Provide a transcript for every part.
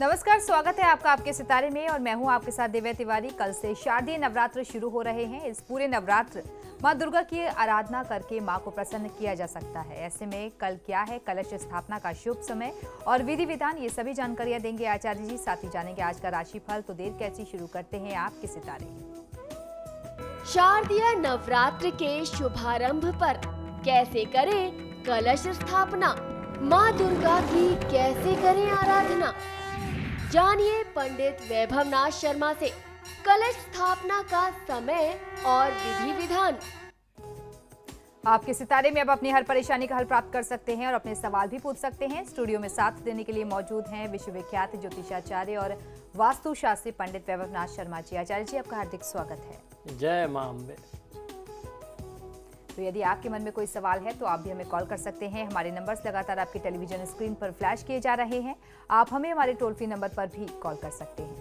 नमस्कार, स्वागत है आपका आपके सितारे में और मैं हूं आपके साथ दिव्या तिवारी। कल से शारदीय नवरात्र शुरू हो रहे हैं। इस पूरे नवरात्र मां दुर्गा की आराधना करके मां को प्रसन्न किया जा सकता है। ऐसे में कल क्या है कलश स्थापना का शुभ समय और विधि विधान, ये सभी जानकारियां देंगे आचार्य जी। साथ ही जानेंगे आज का राशिफल। तो देर कैसी, शुरू करते हैं आपके सितारे। शारदीय नवरात्र के शुभारंभ पर कैसे करें कलश स्थापना, माँ दुर्गा की कैसे करें आराधना, जानिए पंडित वैभवनाथ शर्मा से कलश स्थापना का समय और विधि विधान। आपके सितारे में अब अपनी हर परेशानी का हल प्राप्त कर सकते हैं और अपने सवाल भी पूछ सकते हैं। स्टूडियो में साथ देने के लिए मौजूद हैं विश्वविख्यात ज्योतिषाचार्य और वास्तुशास्त्री पंडित वैभवनाथ शर्मा जी। आचार्य जी, आपका हार्दिक स्वागत है। जय मां अम्बे। तो यदि आपके मन में कोई सवाल है तो आप भी हमें कॉल कर सकते हैं। हमारे नंबर्स लगातार आपकी टेलीविजन स्क्रीन पर फ्लैश किए जा रहे हैं। आप हमें हमारे टोल फ्री नंबर पर भी कॉल कर सकते हैं।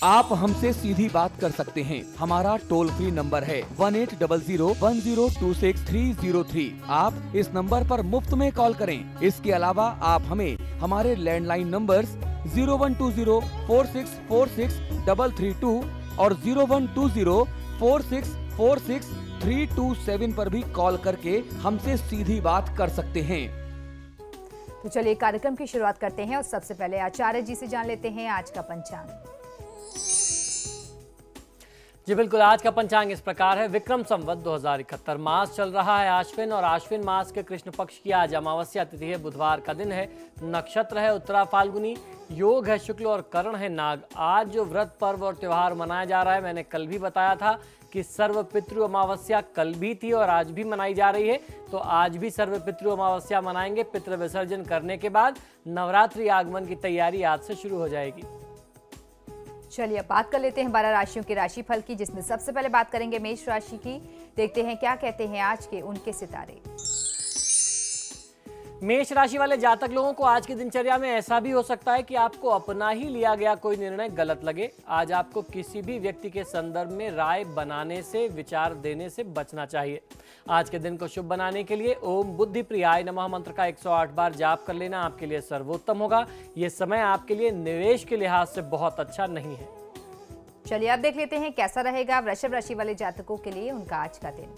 आप हमसे सीधी बात कर सकते हैं। हमारा टोल फ्री नंबर है 180010263003। आप इस नंबर पर मुफ्त में कॉल करें। इसके अलावा आप हमें हमारे लैंडलाइन नंबर्स 012046463332 और 012046463327 पर भी कॉल करके हमसे सीधी बात कर सकते हैं। तो चलिए कार्यक्रम की शुरुआत करते हैं और सबसे पहले आचार्य जी से जान लेते हैं आज का पंचांग। जी बिल्कुल, आज का पंचांग इस प्रकार है। विक्रम संवत 2071 मास चल रहा है आश्विन और आश्विन मास के कृष्ण पक्ष की आज अमावस्या तिथि है। बुधवार का दिन है। नक्षत्र है उत्तरा फाल्गुनी। योग है शुक्ल और करण है नाग। आज जो व्रत पर्व और त्योहार मनाया जा रहा है, मैंने कल भी बताया था कि सर्व पितृ अमावस्या कल भी थी और आज भी मनाई जा रही है। तो आज भी सर्व पितृ अमावस्या मनाएंगे। पितृ विसर्जन करने के बाद नवरात्रि आगमन की तैयारी आज से शुरू हो जाएगी। चलिए अब बात कर लेते हैं 12 राशियों के राशिफल की, जिसमें सबसे पहले बात करेंगे मेष राशि की। देखते हैं क्या कहते हैं आज के उनके सितारे। मेष राशि वाले जातक लोगों को आज की दिनचर्या में ऐसा भी हो सकता है कि आपको अपना ही लिया गया कोई निर्णय गलत लगे। आज आपको किसी भी व्यक्ति के संदर्भ में राय बनाने से, विचार देने से बचना चाहिए। आज के दिन को शुभ बनाने के लिए ओम बुद्धि प्रियाय नमः मंत्र का 108 बार जाप कर लेना आपके लिए सर्वोत्तम होगा। यह समय आपके लिए निवेश के लिहाज से बहुत अच्छा नहीं है। चलिए अब देख लेते हैं कैसा रहेगा वृषभ राशि वाले जातकों के लिए उनका आज का दिन।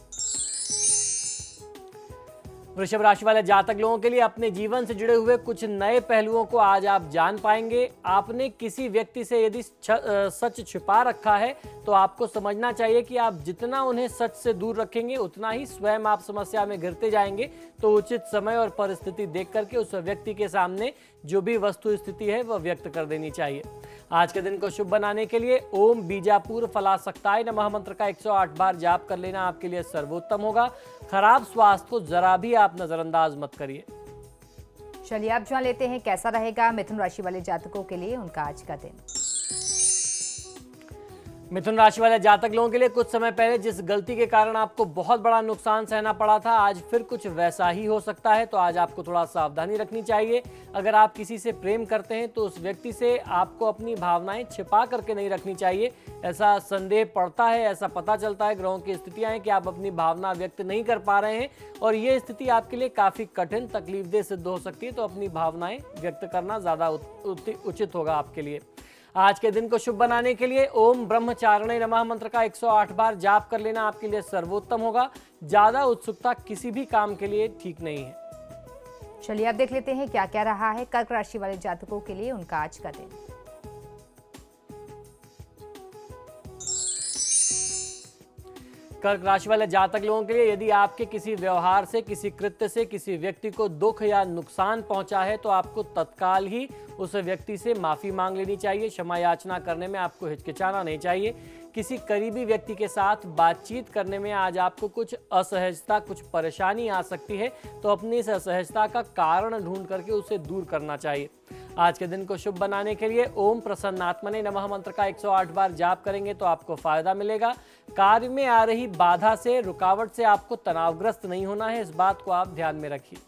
वृषभ राशि वाले जातक लोगों के लिए अपने जीवन से जुड़े हुए कुछ नए पहलुओं को आज आप जान पाएंगे। आपने किसी व्यक्ति से यदि सच छिपा रखा है तो आपको समझना चाहिए कि आप जितना उन्हें सच से दूर रखेंगे उतना ही स्वयं आप समस्या में घिरते जाएंगे। तो उचित समय और परिस्थिति देख करके उस व्यक्ति के सामने जो भी वस्तु स्थिति है वह व्यक्त कर देनी चाहिए। आज के दिन को शुभ बनाने के लिए ओम बीजापुर फलासक्ताय नमः मंत्र का 108 बार जाप कर लेना आपके लिए सर्वोत्तम होगा। खराब स्वास्थ्य को जरा भी आप नजरअंदाज मत करिए। चलिए आप जान लेते हैं कैसा रहेगा मिथुन राशि वाले जातकों के लिए उनका आज का दिन। मिथुन राशि वाले जातक लोगों के लिए कुछ समय पहले जिस गलती के कारण आपको बहुत बड़ा नुकसान सहना पड़ा था, आज फिर कुछ वैसा ही हो सकता है। तो आज आपको थोड़ा सावधानी रखनी चाहिए। अगर आप किसी से प्रेम करते हैं तो उस व्यक्ति से आपको अपनी भावनाएं छिपा करके नहीं रखनी चाहिए। ऐसा संदेह पड़ता है, ऐसा पता चलता है, ग्रहों की स्थितियां हैं कि आप अपनी भावना व्यक्त नहीं कर पा रहे हैं और ये स्थिति आपके लिए काफी कठिन, तकलीफदेह सिद्ध हो सकती है। तो अपनी भावनाएं व्यक्त करना ज्यादा उचित होगा आपके लिए। आज के दिन को शुभ बनाने के लिए ओम ब्रह्मचारिणे नमः मंत्र का 108 बार जाप कर लेना आपके लिए सर्वोत्तम होगा। ज्यादा उत्सुकता किसी भी काम के लिए ठीक नहीं है। चलिए अब देख लेते हैं क्या क्या रहा है कर्क राशि वाले जातकों के लिए उनका आज का दिन। कर्क राशि वाले जातक लोगों के लिए यदि आपके किसी व्यवहार से, किसी कृत्य से किसी व्यक्ति को दुख या नुकसान पहुंचा है तो आपको तत्काल ही उस व्यक्ति से माफी मांग लेनी चाहिए। क्षमा याचना करने में आपको हिचकिचाना नहीं चाहिए। किसी करीबी व्यक्ति के साथ बातचीत करने में आज आपको कुछ असहजता, कुछ परेशानी आ सकती है। तो अपनी इस असहजता का कारण ढूंढ करके उसे दूर करना चाहिए। आज के दिन को शुभ बनाने के लिए ओम प्रसन्नात्मने नमः मंत्र का 108 बार जाप करेंगे तो आपको फायदा मिलेगा। कार्य में आ रही बाधा से, रुकावट से आपको तनावग्रस्त नहीं होना है। इस बात को आप ध्यान में रखिए।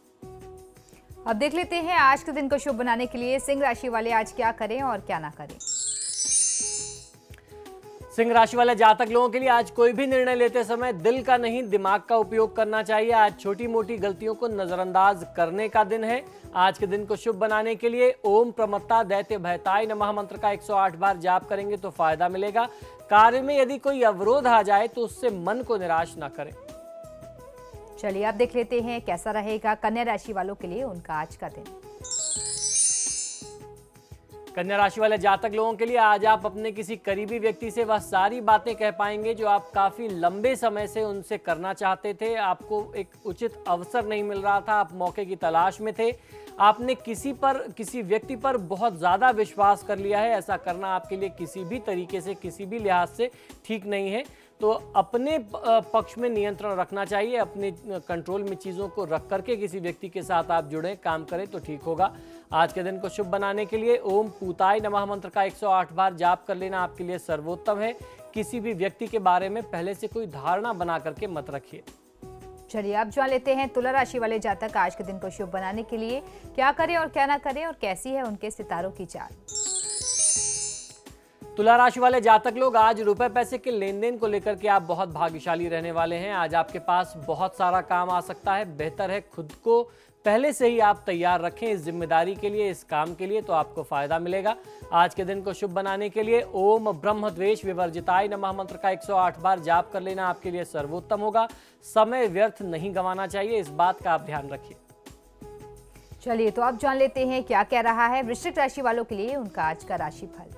अब देख लेते हैं आज के दिन को शुभ बनाने के लिए सिंह राशि वाले आज क्या करें और क्या ना करें। सिंह राशि वाले जातक लोगों के लिए आज कोई भी निर्णय लेते समय दिल का नहीं दिमाग का उपयोग करना चाहिए। आज छोटी मोटी गलतियों को नजरअंदाज करने का दिन है। आज के दिन को शुभ बनाने के लिए ओम प्रमत्ता दैत्य भयताय नमः मंत्र का 108 बार जाप करेंगे तो फायदा मिलेगा। कार्य में यदि कोई अवरोध आ जाए तो उससे मन को निराश न करें। चलिए आप देख लेते हैं कैसा रहेगा कन्या राशि वालों के लिए उनका आज का दिन। कन्या राशि वाले जातक लोगों के लिए आज आप अपने किसी करीबी व्यक्ति से वह सारी बातें कह पाएंगे जो आप काफी लंबे समय से उनसे करना चाहते थे। आपको एक उचित अवसर नहीं मिल रहा था, आप मौके की तलाश में थे। आपने किसी व्यक्ति पर बहुत ज्यादा विश्वास कर लिया है। ऐसा करना आपके लिए किसी भी तरीके से, किसी भी लिहाज से ठीक नहीं है। तो अपने पक्ष में नियंत्रण रखना चाहिए। अपने कंट्रोल में चीज़ों को रख करके किसी व्यक्ति के साथ आप जुड़ें, काम करें तो ठीक होगा। आज के दिन को शुभ बनाने के लिए ओम पूताय नमः मंत्र का 108 बार जाप कर लेना आपके लिए सर्वोत्तम है। किसी भी व्यक्ति के बारे में पहले से कोई धारणा बना करके मत रखिए। चलिए आप जान लेते हैं तुला राशि वाले जातक आज के दिन को शुभ बनाने के लिए क्या करें और क्या ना करें और कैसी है उनके सितारों की चाल। तुला राशि वाले जातक लोग आज रुपए पैसे के लेन देन को लेकर के आप बहुत भाग्यशाली रहने वाले हैं। आज आपके पास बहुत सारा काम आ सकता है। बेहतर है खुद को पहले से ही आप तैयार रखें इस जिम्मेदारी के लिए, इस काम के लिए, तो आपको फायदा मिलेगा। आज के दिन को शुभ बनाने के लिए ओम ब्रह्म द्वेष विवर्जिताय नमः मंत्र का 108 बार जाप कर लेना आपके लिए सर्वोत्तम होगा। समय व्यर्थ नहीं गंवाना चाहिए, इस बात का आप ध्यान रखिए। चलिए तो आप जान लेते हैं क्या कह रहा है वृश्चिक राशि वालों के लिए उनका आज का राशिफल।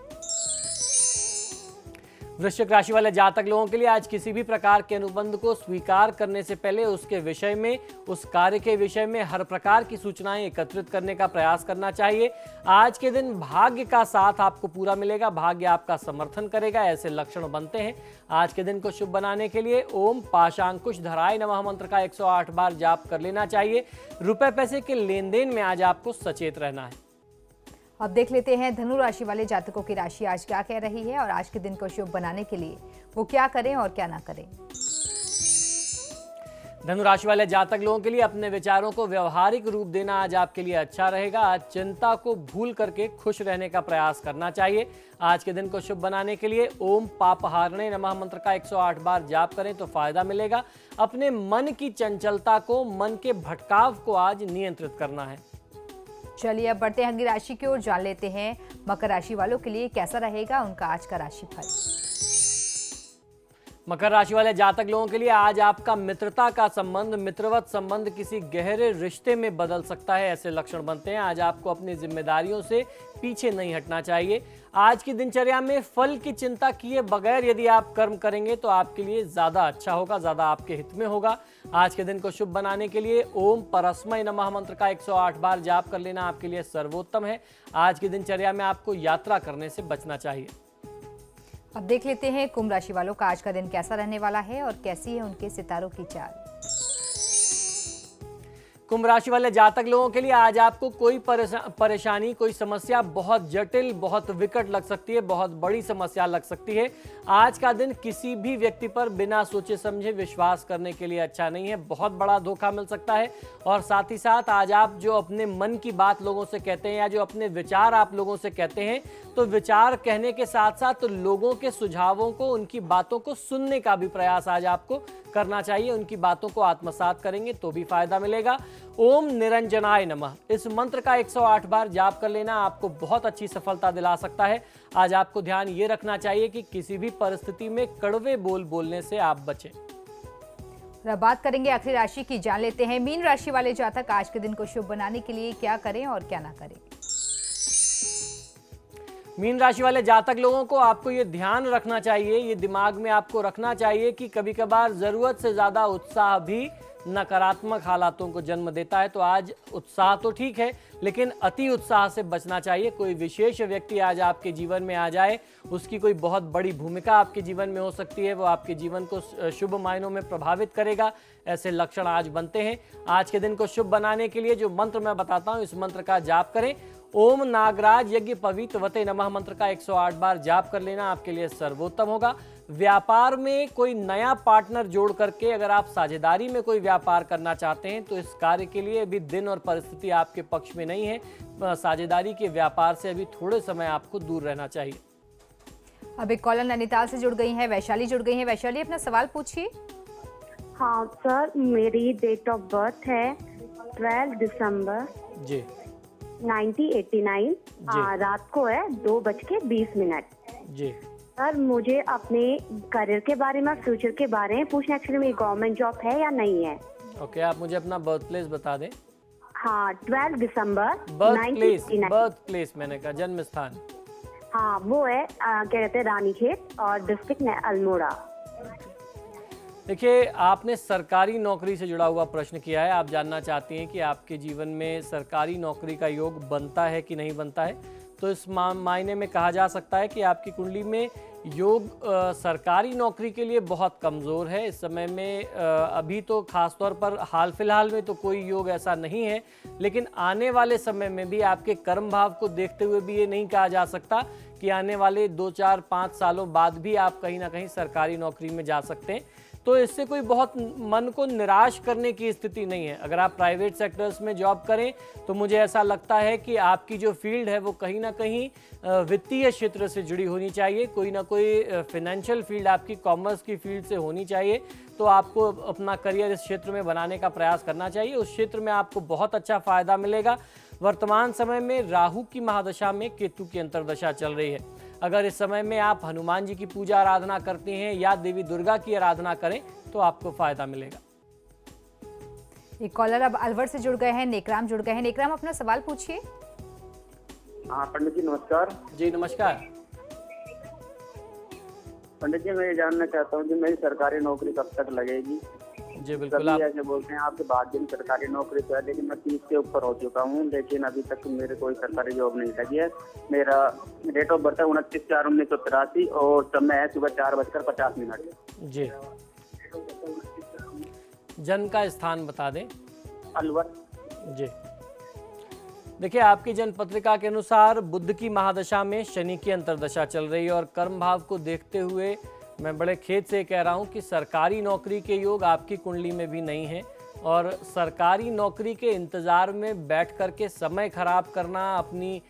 वृश्चिक राशि वाले जातक लोगों के लिए आज किसी भी प्रकार के अनुबंध को स्वीकार करने से पहले उसके विषय में, उस कार्य के विषय में हर प्रकार की सूचनाएं एकत्रित करने का प्रयास करना चाहिए। आज के दिन भाग्य का साथ आपको पूरा मिलेगा, भाग्य आपका समर्थन करेगा, ऐसे लक्षण बनते हैं। आज के दिन को शुभ बनाने के लिए ओम पाशांकुश धराय नमः मंत्र का 108 बार जाप कर लेना चाहिए। रुपए पैसे के लेन देन में आज आपको सचेत रहना है। अब देख लेते हैं धनु राशि वाले जातकों की राशि आज क्या कह रही है और आज के दिन को शुभ बनाने के लिए वो क्या करें और क्या ना करें। धनु राशि वाले जातक लोगों के लिए अपने विचारों को व्यवहारिक रूप देना आज आपके लिए अच्छा रहेगा। आज चिंता को भूल करके खुश रहने का प्रयास करना चाहिए। आज के दिन को शुभ बनाने के लिए ओम पापहारणे नमः मंत्र का 108 बार जाप करें तो फायदा मिलेगा। अपने मन की चंचलता को, मन के भटकाव को आज नियंत्रित करना है। चलिए अब बढ़ते हैं अगली राशि की ओर, जान लेते हैं मकर राशि वालों के लिए कैसा रहेगा उनका आज का राशिफल। मकर राशि वाले जातक लोगों के लिए आज आपका मित्रता का संबंध, मित्रवत संबंध किसी गहरे रिश्ते में बदल सकता है, ऐसे लक्षण बनते हैं। आज आपको अपनी जिम्मेदारियों से पीछे नहीं हटना चाहिए। आज की दिनचर्या में फल की चिंता किए बगैर यदि आप कर्म करेंगे तो आपके लिए ज्यादा अच्छा होगा, ज्यादा आपके हित में होगा। आज के दिन को शुभ बनाने के लिए ओम परस्मय नमः मंत्र का 108 बार जाप कर लेना आपके लिए सर्वोत्तम है। आज की दिनचर्या में आपको यात्रा करने से बचना चाहिए। अब देख लेते हैं कुंभ राशि वालों का आज का दिन कैसा रहने वाला है और कैसी है उनके सितारों की चाल। कुंभ राशि वाले जातक लोगों के लिए आज आपको कोई परेशानी, कोई समस्या बहुत जटिल, बहुत विकट लग सकती है, बहुत बड़ी समस्या लग सकती है। आज का दिन किसी भी व्यक्ति पर बिना सोचे समझे विश्वास करने के लिए अच्छा नहीं है, बहुत बड़ा धोखा मिल सकता है। और साथ ही साथ आज आप जो अपने मन की बात लोगों से कहते हैं या जो अपने विचार आप लोगों से कहते हैं, तो विचार कहने के साथ साथ तो लोगों के सुझावों को, उनकी बातों को सुनने का भी प्रयास आज आपको करना चाहिए। उनकी बातों को आत्मसात करेंगे तो भी फायदा मिलेगा। ओम निरंजनाय नमः इस मंत्र का 108 बार जाप कर लेना आपको बहुत अच्छी सफलता दिला सकता है। आज आपको ध्यान ये रखना चाहिए कि किसी भी परिस्थिति में कड़वे बोल बोलने से आप बचें। और अब बात करेंगे आखिरी राशि की, जान लेते हैं मीन राशि वाले जातक आज के दिन को शुभ बनाने के लिए क्या करें और क्या ना करें। मीन राशि वाले जातक लोगों को आपको ये ध्यान रखना चाहिए, ये दिमाग में आपको रखना चाहिए कि कभी कभार जरूरत से ज्यादा उत्साह भी नकारात्मक हालातों को जन्म देता है। तो आज उत्साह तो ठीक है, लेकिन अति उत्साह से बचना चाहिए। कोई विशेष व्यक्ति आज आपके जीवन में आ जाए, उसकी कोई बहुत बड़ी भूमिका आपके जीवन में हो सकती है, वो आपके जीवन को शुभ मायनों में प्रभावित करेगा, ऐसे लक्षण आज बनते हैं। आज के दिन को शुभ बनाने के लिए जो मंत्र मैं बताता हूँ, इस मंत्र का जाप करें। ओम नागराज यज्ञ पवित्रवते नमः मंत्र का 108 बार जाप कर लेना आपके लिए सर्वोत्तम होगा। व्यापार में कोई नया पार्टनर जोड़ करके अगर आप साझेदारी में कोई व्यापार करना चाहते हैं तो इस कार्य के लिए अभी दिन और परिस्थिति आपके पक्ष में नहीं है। साझेदारी के व्यापार से अभी थोड़े समय आपको दूर रहना चाहिए। अब एक कॉलर नैनीताल से जुड़ गई हैं, वैशाली जुड़ गई हैं। वैशाली, अपना सवाल पूछिए। हाँ सर, मेरी डेट ऑफ बर्थ है 12 दिसंबर जी 1989। रात को है 2:20 जी। सर, मुझे अपने करियर के बारे में, फ्यूचर के बारे में पूछना। एक्चुअली मेरी गवर्नमेंट जॉब है या नहीं है। ओके, आप मुझे अपना बर्थ प्लेस बता दें। हाँ, 12 दिसंबर बर्थ 1989। प्लेस मैंने कहा, जन्म स्थान। हाँ, वो है क्या कहते हैं, रानीखेत और डिस्ट्रिक्ट अल्मोड़ा। देखिए, आपने सरकारी नौकरी से जुड़ा हुआ प्रश्न किया है। आप जानना चाहती हैं कि आपके जीवन में सरकारी नौकरी का योग बनता है कि नहीं बनता है। तो इस मायने में कहा जा सकता है कि आपकी कुंडली में योग सरकारी नौकरी के लिए बहुत कमज़ोर है इस समय में। अभी तो खास तौर पर हाल फिलहाल में तो कोई योग ऐसा नहीं है, लेकिन आने वाले समय में भी आपके कर्म भाव को देखते हुए भी ये नहीं कहा जा सकता कि आने वाले 2, 4, 5 सालों बाद भी आप कहीं ना कहीं सरकारी नौकरी में जा सकते हैं। तो इससे कोई बहुत मन को निराश करने की स्थिति नहीं है। अगर आप प्राइवेट सेक्टर्स में जॉब करें तो मुझे ऐसा लगता है कि आपकी जो फील्ड है वो कहीं ना कहीं वित्तीय क्षेत्र से जुड़ी होनी चाहिए। कोई ना कोई फाइनेंशियल फील्ड आपकी कॉमर्स की फील्ड से होनी चाहिए। तो आपको अपना करियर इस क्षेत्र में बनाने का प्रयास करना चाहिए। उस क्षेत्र में आपको बहुत अच्छा फायदा मिलेगा। वर्तमान समय में राहु की महादशा में केतु की अंतर्दशा चल रही है। अगर इस समय में आप हनुमान जी की पूजा आराधना करते हैं या देवी दुर्गा की आराधना करें तो आपको फायदा मिलेगा। एक कॉलर अब अलवर से जुड़ गए हैं, नेकराम जुड़ गए हैं। नेकराम, अपना सवाल पूछिए। हाँ पंडित जी नमस्कार। जी नमस्कार। पंडित जी, मैं ये जानना चाहता हूँ कि मेरी सरकारी नौकरी कब तक लगेगी। जी बिल्कुल। सभी ऐसे बोलते हैं आपके बाद दिन सरकारी नौकरी तो है, लेकिन मैं 30 के ऊपर हो चुका हूँ, लेकिन अभी तक मेरे कोई सरकारी जॉब नहीं लगी है। मेरा डेट ऑफ बर्थ है 29/4/1983 और समय है सुबह 4:50। जी, जन्म का स्थान बता दें। अलवर। जी, देखिए, आपकी जन्म पत्रिका के अनुसार बुध की महादशा में शनि की अंतर्दशा चल रही है और कर्म भाव को देखते हुए मैं बड़े खेद से कह रहा हूं कि सरकारी नौकरी के योग आपकी कुंडली में भी नहीं है। और सरकारी नौकरी के इंतज़ार में बैठ कर के समय खराब करना, अपनी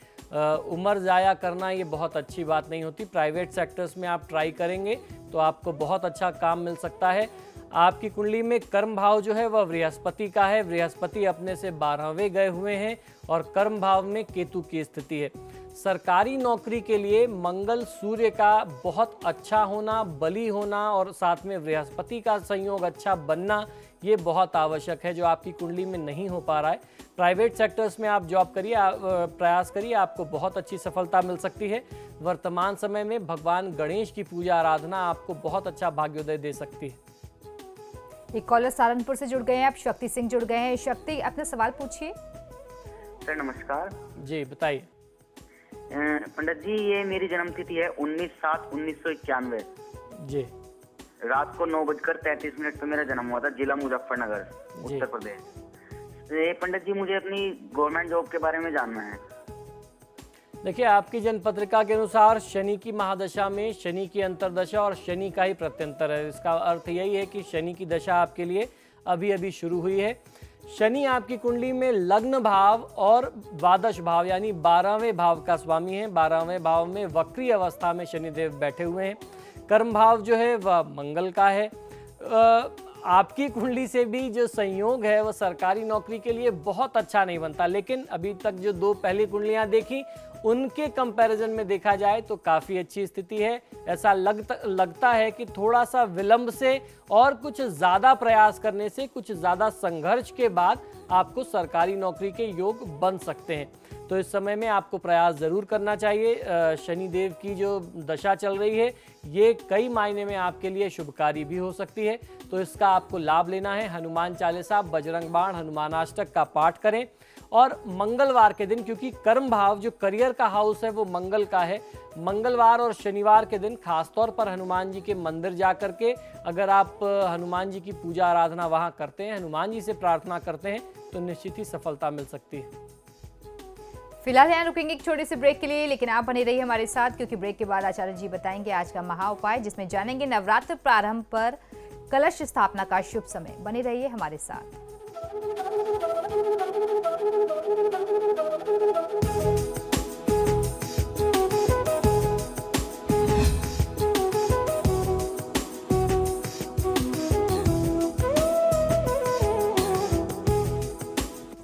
उम्र ज़ाया करना, ये बहुत अच्छी बात नहीं होती। प्राइवेट सेक्टर्स में आप ट्राई करेंगे तो आपको बहुत अच्छा काम मिल सकता है। आपकी कुंडली में कर्म भाव जो है वह बृहस्पति का है। बृहस्पति अपने से 12वें गए हुए हैं और कर्म भाव में केतु की स्थिति है। सरकारी नौकरी के लिए मंगल सूर्य का बहुत अच्छा होना, बली होना और साथ में बृहस्पति का संयोग अच्छा बनना, ये बहुत आवश्यक है, जो आपकी कुंडली में नहीं हो पा रहा है। प्राइवेट सेक्टर्स में आप जॉब करिए, प्रयास करिए, आपको बहुत अच्छी सफलता मिल सकती है। वर्तमान समय में भगवान गणेश की पूजा आराधना आपको बहुत अच्छा भाग्योदय दे सकती है। एक कॉलर सहारनपुर से जुड़ गए हैं, अब शक्ति सिंह जुड़ गए हैं। शक्ति, अपना सवाल पूछिए। सर नमस्कार। जी बताइए। पंडित जी, ये मेरी जन्म तिथि है 19/7/1991। जी। रात को 9:33 पर मेरा जन्म हुआ था, जिला मुजफ्फरनगर, उत्तर प्रदेश। पंडित जी, मुझे अपनी गवर्नमेंट जॉब के बारे में जानना है। देखिए, आपकी जन्म पत्रिका के अनुसार शनि की महादशा में शनि की अंतर्दशा और शनि का ही प्रत्यंतर है। इसका अर्थ यही है कि शनि की दशा आपके लिए अभी अभी शुरू हुई है। शनि आपकी कुंडली में लग्न भाव और द्वादश भाव यानी 12वें भाव का स्वामी है। 12वें भाव में वक्री अवस्था में शनिदेव बैठे हुए हैं। कर्म भाव जो है वह मंगल का है। आपकी कुंडली से भी जो संयोग है वह सरकारी नौकरी के लिए बहुत अच्छा नहीं बनता, लेकिन अभी तक जो 2 पहली कुंडलियां देखी उनके कंपैरिजन में देखा जाए तो काफ़ी अच्छी स्थिति है। ऐसा लगता है कि थोड़ा सा विलंब से और कुछ ज़्यादा प्रयास करने से, कुछ ज़्यादा संघर्ष के बाद आपको सरकारी नौकरी के योग बन सकते हैं। तो इस समय में आपको प्रयास ज़रूर करना चाहिए। शनिदेव की जो दशा चल रही है ये कई मायने में आपके लिए शुभकारी भी हो सकती है, तो इसका आपको लाभ लेना है। हनुमान चालीसा, बजरंग बाण, हनुमानाष्टक का पाठ करें और मंगलवार के दिन, क्योंकि कर्म भाव जो करियर का हाउस है वो मंगल का है, मंगलवार और शनिवार के दिन खासतौर पर हनुमान जी के मंदिर जा कर के अगर आप हनुमान जी की पूजा आराधना वहाँ करते हैं, हनुमान जी से प्रार्थना करते हैं, तो निश्चित ही सफलता मिल सकती है। फिलहाल यहाँ रुकेंगे एक छोटे से ब्रेक के लिए, लेकिन आप बने रहिए हमारे साथ, क्योंकि ब्रेक के बाद आचार्य जी बताएंगे आज का महा उपाय, जिसमें जानेंगे नवरात्र प्रारंभ पर कलश स्थापना का शुभ समय। बने रहिए हमारे साथ।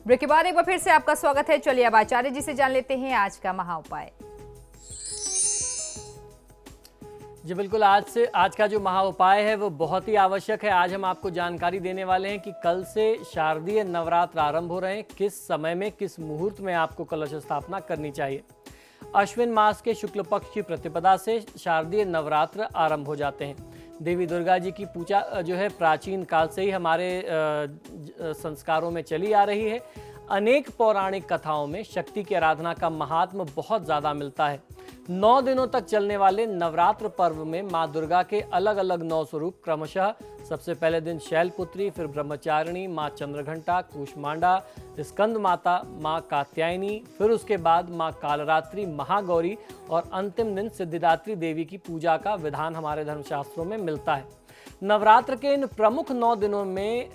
ब्रेक के बाद एक बार फिर से आपका स्वागत है। चलिए अब आचार्य जी से जान लेते हैं आज का महा उपाय। जी बिल्कुल, आज का जो महा उपाय है वो बहुत ही आवश्यक है। आज हम आपको जानकारी देने वाले हैं कि कल से शारदीय नवरात्र आरंभ हो रहे हैं, किस समय में किस मुहूर्त में आपको कलश स्थापना करनी चाहिए। अश्विन मास के शुक्ल पक्ष की प्रतिपदा से शारदीय नवरात्र आरंभ हो जाते हैं। देवी दुर्गा जी की पूजा जो है प्राचीन काल से ही हमारे संस्कारों में चली आ रही है। अनेक पौराणिक कथाओं में शक्ति की आराधना का महात्म बहुत ज़्यादा मिलता है। 9 दिनों तक चलने वाले नवरात्र पर्व में माँ दुर्गा के अलग अलग 9 स्वरूप क्रमशः सबसे पहले दिन शैलपुत्री, फिर ब्रह्मचारिणी, माँ चंद्रघंटा, कूष्मांडा, स्कंद माता, माँ कात्यायनी, फिर उसके बाद माँ कालरात्रि, महागौरी और अंतिम दिन सिद्धिदात्री देवी की पूजा का विधान हमारे धर्मशास्त्रों में मिलता है। नवरात्र के इन प्रमुख 9 दिनों में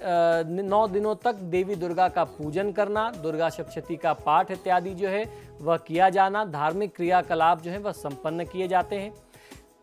9 दिनों तक देवी दुर्गा का पूजन करना, दुर्गा सप्तशती का पाठ इत्यादि जो है वह किया जाना, धार्मिक क्रियाकलाप जो है वह संपन्न किए जाते हैं।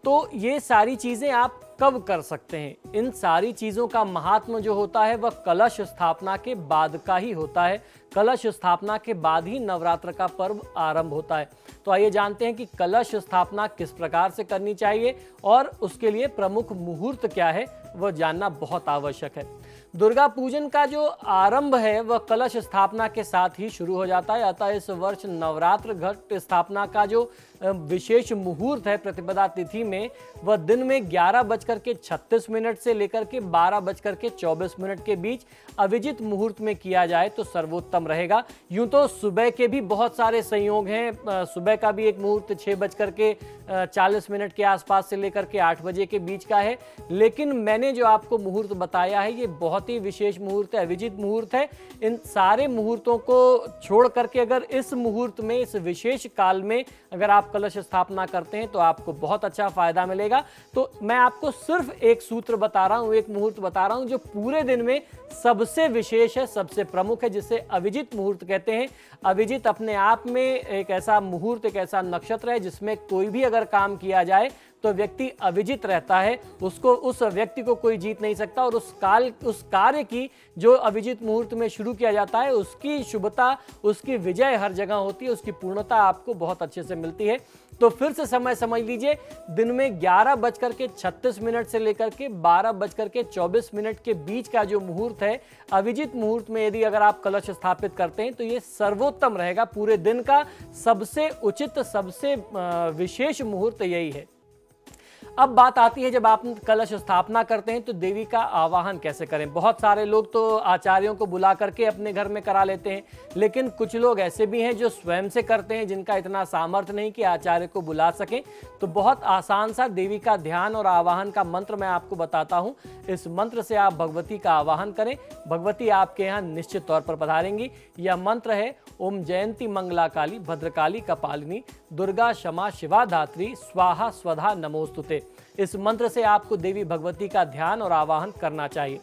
तो ये सारी चीज़ें आप कब कर सकते हैं? इन सारी चीज़ों का महात्म जो होता है वह कलश स्थापना के बाद का ही होता है। कलश स्थापना के बाद ही नवरात्र का पर्व आरंभ होता है। तो आइए जानते हैं कि कलश स्थापना किस प्रकार से करनी चाहिए और उसके लिए प्रमुख मुहूर्त क्या है, वह जानना बहुत आवश्यक है। दुर्गा पूजन का जो आरंभ है वह कलश स्थापना के साथ ही शुरू हो जाता है। अतः इस वर्ष नवरात्र घट स्थापना का जो विशेष मुहूर्त है प्रतिपदा तिथि में, वह दिन में 11:36 से लेकर के 12:24 के बीच अविजित मुहूर्त में किया जाए तो सर्वोत्तम रहेगा। यूं तो सुबह के भी बहुत सारे संयोग हैं। सुबह का भी एक मुहूर्त 6:40 के आसपास से लेकर के 8 बजे के बीच का है, लेकिन मैंने जो आपको मुहूर्त बताया है ये बहुत ही विशेष मुहूर्त है, अविजित मुहूर्त है। इन सारे मुहूर्तों को छोड़ करके अगर इस मुहूर्त में, इस विशेष काल में अगर आप कलश स्थापना करते हैं तो आपको बहुत अच्छा फायदा मिलेगा। तो मैं आपको सिर्फ एक सूत्र बता रहा हूं, एक मुहूर्त बता रहा हूं जो पूरे दिन में सबसे विशेष है, सबसे प्रमुख है, जिसे अविजित मुहूर्त कहते हैं। अविजित अपने आप में एक ऐसा मुहूर्त, एक ऐसा नक्षत्र है जिसमें कोई भी अगर काम किया जाए तो व्यक्ति अविजित रहता है, उसको, उस व्यक्ति को कोई जीत नहीं सकता। और उस कार्य की जो अविजित मुहूर्त में शुरू किया जाता है उसकी शुभता, उसकी विजय हर जगह होती है, उसकी पूर्णता आपको बहुत अच्छे से मिलती है। तो फिर से समय समझ लीजिए, दिन में 11:36 से लेकर के 12:24 के बीच का जो मुहूर्त है, अविजित मुहूर्त में यदि अगर आप कलश स्थापित करते हैं तो ये सर्वोत्तम रहेगा। पूरे दिन का सबसे उचित, सबसे विशेष मुहूर्त यही है। अब बात आती है, जब आप कलश स्थापना करते हैं तो देवी का आवाहन कैसे करें। बहुत सारे लोग तो आचार्यों को बुला करके अपने घर में करा लेते हैं, लेकिन कुछ लोग ऐसे भी हैं जो स्वयं से करते हैं, जिनका इतना सामर्थ्य नहीं कि आचार्य को बुला सकें। तो बहुत आसान सा देवी का ध्यान और आवाहन का मंत्र मैं आपको बताता हूँ। इस मंत्र से आप भगवती का आवाहन करें, भगवती आपके यहाँ निश्चित तौर पर पधारेंगी। यह मंत्र है, ओम जयंती मंगला काली भद्रकाली कपालिनी दुर्गा क्षमा शिवा धात्री स्वाहा स्वधा नमोस्तुते। इस मंत्र से आपको देवी भगवती का ध्यान और आवाहन करना चाहिए।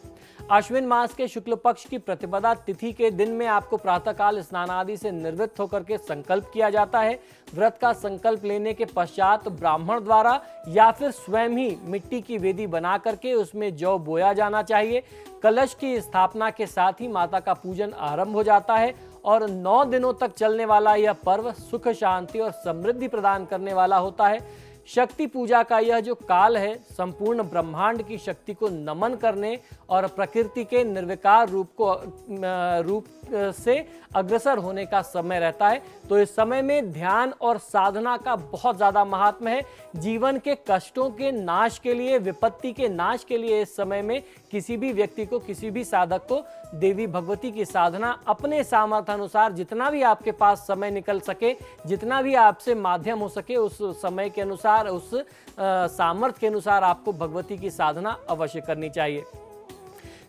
अश्विन मास के शुक्ल पक्ष की प्रतिपदा तिथि के दिन में आपको प्रातःकाल स्नान आदि से निर्वृत्त होकर के संकल्प किया जाता है। व्रत का संकल्प लेने के पश्चात ब्राह्मण द्वारा या फिर स्वयं ही मिट्टी की वेदी बना करके उसमें जौ बोया जाना चाहिए। कलश की स्थापना के साथ ही माता का पूजन आरंभ हो जाता है और 9 दिनों तक चलने वाला यह पर्व सुख, शांति और समृद्धि प्रदान करने वाला होता है। शक्ति पूजा का यह जो काल है, संपूर्ण ब्रह्मांड की शक्ति को नमन करने और प्रकृति के निर्विकार रूप से अग्रसर होने का समय रहता है। तो इस समय में ध्यान और साधना का बहुत ज़्यादा महात्म है। जीवन के कष्टों के नाश के लिए, विपत्ति के नाश के लिए इस समय में किसी भी व्यक्ति को, किसी भी साधक को देवी भगवती की साधना अपने सामर्थ्य अनुसार, जितना भी आपके पास समय निकल सके, जितना भी आपसे माध्यम हो सके, उस समय के अनुसार, उस सामर्थ्य के अनुसार आपको भगवती की साधना अवश्य करनी चाहिए।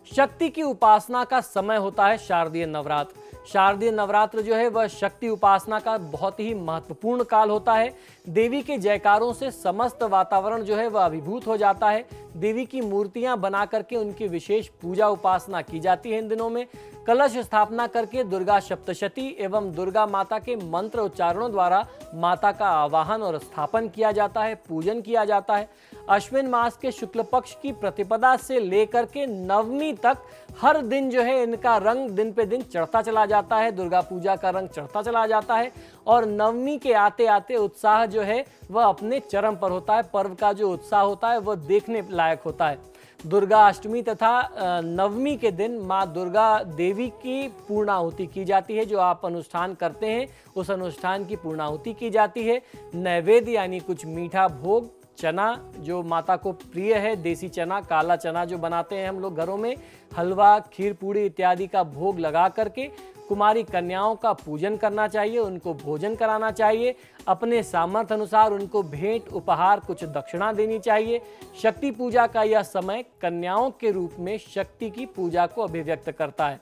शक्ति की उपासना का समय होता है शारदीय नवरात्र। शारदीय नवरात्र जो है वह शक्ति उपासना का बहुत ही महत्वपूर्ण काल होता है। देवी के जयकारों से समस्त वातावरण जो है वह अभिभूत हो जाता है। देवी की मूर्तियां बना करके उनकी विशेष पूजा उपासना की जाती है। इन दिनों में कलश स्थापना करके दुर्गा सप्तशती एवं दुर्गा माता के मंत्र उच्चारणों द्वारा माता का आवाहन और स्थापन किया जाता है, पूजन किया जाता है। अश्विन मास के शुक्ल पक्ष की प्रतिपदा से लेकर के नवमी तक हर दिन जो है इनका रंग दिन पे दिन चढ़ता चला जाता है, दुर्गा पूजा का रंग चढ़ता चला जाता है और नवमी के आते आते उत्साह जो है वह अपने चरम पर होता है। पर्व का जो उत्साह होता है वह देखने लायक होता है। दुर्गा अष्टमी तथा नवमी के दिन माँ दुर्गा देवी की पूर्णाहुति की जाती है। जो आप अनुष्ठान करते हैं उस अनुष्ठान की पूर्णाहुति की जाती है। नैवेद्य यानी कुछ मीठा भोग, चना जो माता को प्रिय है, देसी चना, काला चना जो बनाते हैं हम लोग घरों में, हलवा, खीर पूड़ी इत्यादि का भोग लगा करके कुमारी कन्याओं का पूजन करना चाहिए, उनको भोजन कराना चाहिए। अपने सामर्थ्य अनुसार उनको भेंट, उपहार, कुछ दक्षिणा देनी चाहिए। शक्ति पूजा का यह समय कन्याओं के रूप में शक्ति की पूजा को अभिव्यक्त करता है।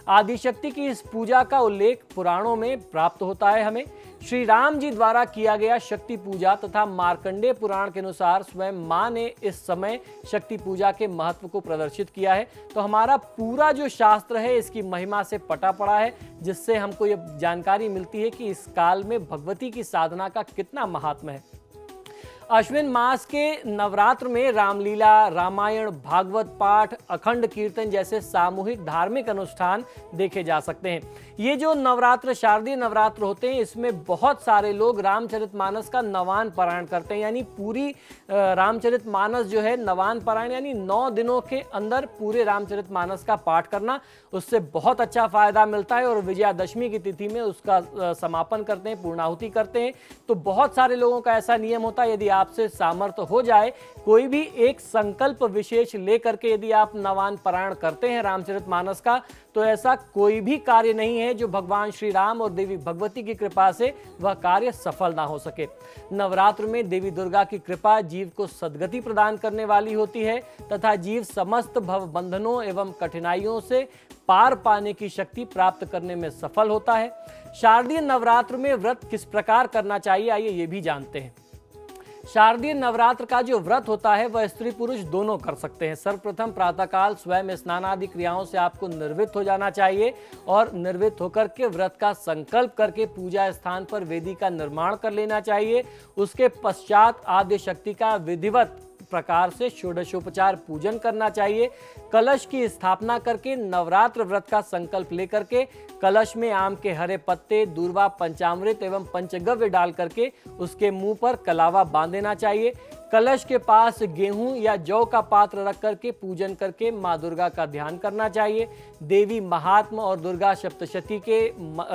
आदिशक्ति की इस पूजा का उल्लेख पुराणों में प्राप्त होता है हमें। श्री राम जी द्वारा किया गया शक्ति पूजा तथा मार्कंडेय पुराण के अनुसार स्वयं मां ने इस समय शक्ति पूजा के महत्व को प्रदर्शित किया है। तो हमारा पूरा जो शास्त्र है इसकी महिमा से पटा पड़ा है, जिससे हमको ये जानकारी मिलती है कि इस काल में भगवती की साधना का कितना महात्म्य है। अश्विन मास के नवरात्र में रामलीला, रामायण, भागवत पाठ, अखंड कीर्तन जैसे सामूहिक धार्मिक अनुष्ठान देखे जा सकते हैं। ये जो नवरात्र, शारदीय नवरात्र होते हैं, इसमें बहुत सारे लोग रामचरितमानस का नवान पारायण करते हैं। यानी पूरी रामचरितमानस जो है नवान पारायण यानी 9 दिनों के अंदर पूरे रामचरितमानस का पाठ करना, उससे बहुत अच्छा फायदा मिलता है और विजयादशमी की तिथि में उसका समापन करते हैं, पूर्णाहुति करते हैं। तो बहुत सारे लोगों का ऐसा नियम होता है, यदि आपसे सामर्थ्य हो जाए, कोई भी एक संकल्प विशेष लेकर के यदि आप नवान पारायण करते हैं रामचरितमानस का, तो ऐसा कोई भी कार्य नहीं है जो भगवान श्री राम और देवी भगवती की कृपा से वह कार्य सफल ना हो सके। नवरात्र में देवी दुर्गा की कृपा जीव को सद्गति प्रदान करने वाली होती है तथा जीव समस्त भव बंधनों एवं कठिनाइयों से पार पाने की शक्ति प्राप्त करने में सफल होता है। शारदीय नवरात्र में व्रत किस प्रकार करना चाहिए, आइए ये भी जानते हैं। शारदीय नवरात्र का जो व्रत होता है वह स्त्री पुरुष दोनों कर सकते हैं। सर्वप्रथम प्रातःकाल स्वयं स्नान आदि क्रियाओं से आपको निर्वृत्त हो जाना चाहिए और निर्वृत्त होकर के व्रत का संकल्प करके पूजा स्थान पर वेदी का निर्माण कर लेना चाहिए। उसके पश्चात आद्य शक्ति का विधिवत प्रकार से षोडशोपचार पूजन करना चाहिए। कलश की स्थापना करके नवरात्र व्रत का संकल्प लेकर के कलश में आम के हरे पत्ते, दूर्वा, पंचामृत एवं पंचगव्य डाल करके उसके मुंह पर कलावा बांध देना चाहिए। कलश के पास गेहूं या जौ का पात्र रख करके पूजन करके माँ दुर्गा का ध्यान करना चाहिए। देवी महात्मा और दुर्गा सप्तशती के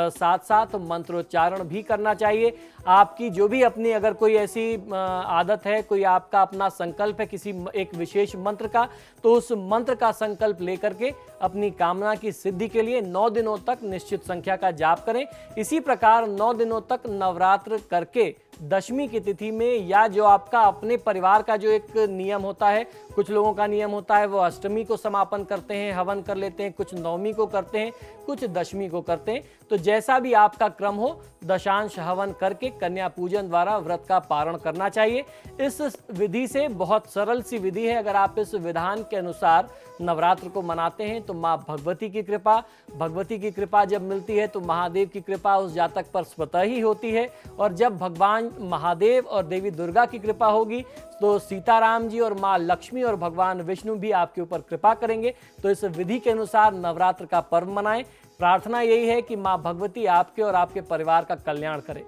साथ साथ मंत्रोच्चारण भी करना चाहिए। आपकी जो भी अपनी अगर कोई ऐसी आदत है, कोई आपका अपना संकल्प है किसी एक विशेष मंत्र का, तो उस मंत्र का संकल्प लेकर के अपनी कामना की सिद्धि के लिए 9 दिनों तक निश्चित संख्या का जाप करें। इसी प्रकार 9 दिनों तक नवरात्र करके दशमी की तिथि में, या जो आपका अपने परिवार का जो एक नियम होता है, कुछ लोगों का नियम होता है वो अष्टमी को समापन करते हैं, हवन कर लेते हैं, कुछ नवमी को करते हैं, कुछ दशमी को करते हैं। तो जैसा भी आपका क्रम हो, दशांश हवन करके कन्या पूजन द्वारा व्रत का पारण करना चाहिए। इस विधि से, बहुत सरल सी विधि है, अगर आप इस विधान के अनुसार नवरात्र को मनाते हैं तो माँ भगवती की कृपा जब मिलती है तो महादेव की कृपा उस जातक पर स्वतः ही होती है। और जब भगवान महादेव और देवी दुर्गा की कृपा होगी तो सीताराम जी और माँ लक्ष्मी और भगवान विष्णु भी आपके ऊपर कृपा करेंगे। तो इस विधि के अनुसार नवरात्र का पर्व मनाएं। प्रार्थना यही है कि माँ भगवती आपके और आपके परिवार का कल्याण करे।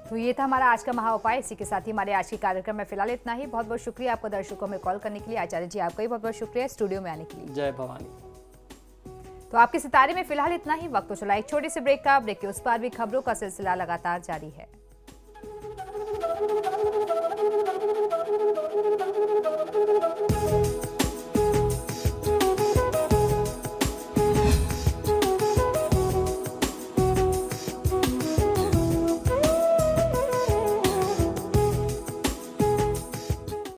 तो ये था हमारा आज का महा उपाय। इसी के साथ ही हमारे आज के कार्यक्रम में फिलहाल इतना ही। बहुत बहुत शुक्रिया आपको दर्शकों में कॉल करने के लिए। आचार्य जी आपका भी बहुत बहुत शुक्रिया स्टूडियो में आने के लिए। जय भवानी। तो आपके सितारे में फिलहाल इतना ही। वक्त तो चला एक छोटे से ब्रेक का। ब्रेक के उस पार भी खबरों का सिलसिला लगातार जारी है।